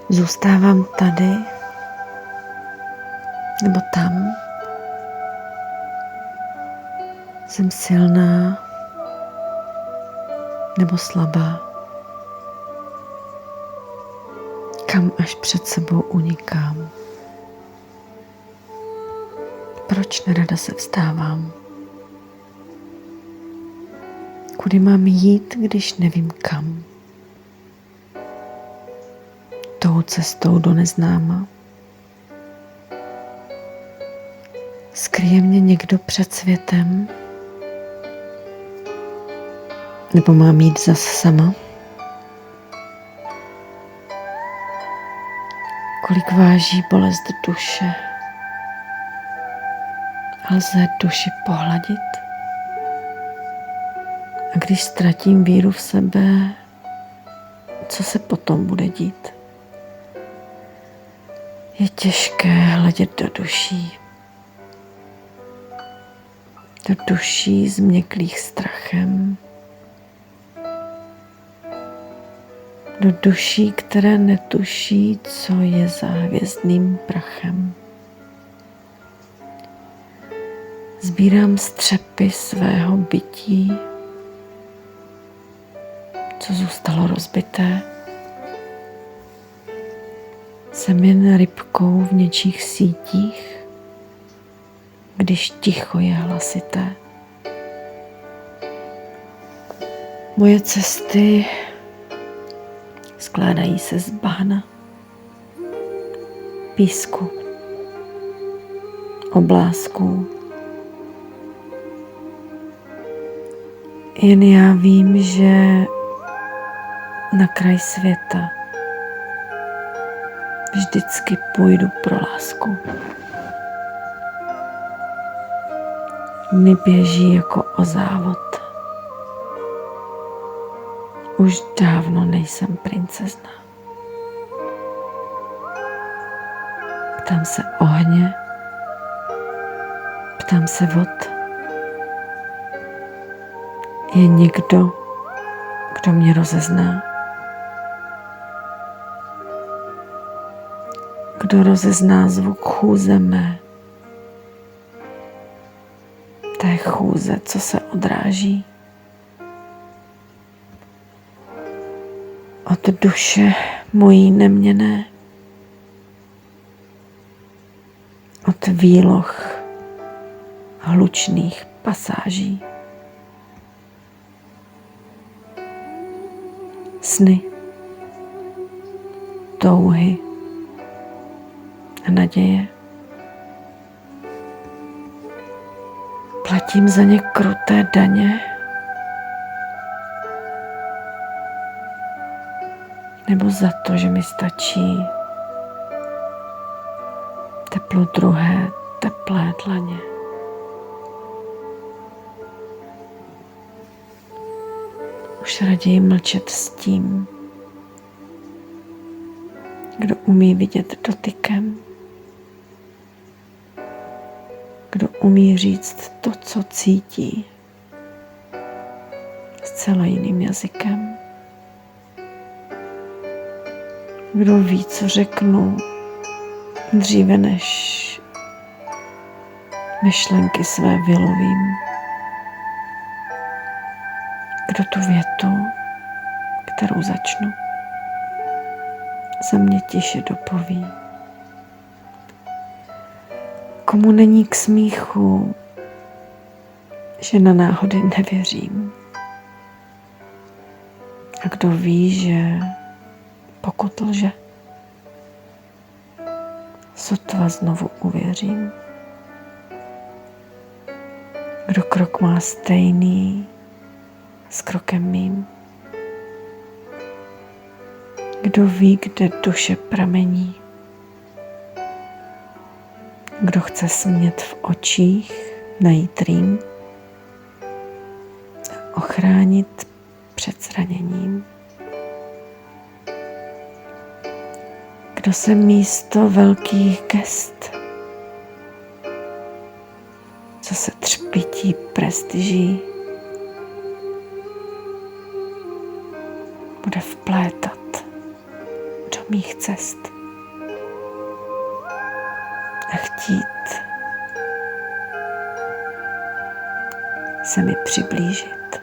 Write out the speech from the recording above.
Zůstávám tady nebo tam. Jsem silná nebo slabá. Kam až před sebou unikám. Proč nerada se vstávám? Kudy mám jít, když nevím kam? Tou cestou do neznáma. Skryje mě někdo před světem? Nebo mám jít zas sama? Kolik váží bolest duše? A lze duši pohladit? A když ztratím víru v sebe, co se potom bude dít? Je těžké hledět do duší. Do duší změklých strachem. Do duší, které netuší, co je za hvězdným prachem. Sbírám střepy svého bytí, co zůstalo rozbité. Jsem jen rybkou v něčích sítích, když ticho je hlasité. Moje cesty skládají se z bahna, písku, oblázků. Jen já vím, že na kraj světa vždycky půjdu pro lásku. Dny běží jako o závod. Už dávno nejsem princezna. Ptám se ohně, ptám se vod. Je někdo, kdo mě rozezná? Kdo rozezná zvuk chůze mé? Té chůze, co se odráží od duše mojí neměnné, od výloh hlučných pasáží. Sny, touhy a naděje. Platím za ně kruté daně, nebo za to, že mi stačí teplo druhé teplé dlaně. Už raději mlčet s tím, kdo umí vidět dotykem, kdo umí říct to, co cítí, zcela jiným jazykem. Kdo ví, co řeknu, dříve než myšlenky své vylovím. Kdo tu větu, kterou začnu, za mě tiše dopoví. Komu není k smíchu, že na náhody nevěřím. A kdo ví, že pokud lže, sotva znovu uvěřím. Kdo krok má stejný s krokem mým. Kdo ví, kde duše pramení. Kdo chce smět v očích, najít rým, ochránit před zraněním. Kdo se místo velkých gest, co se třpytí prestiží, bude vplétat do mých cest a chtít se mi přiblížit.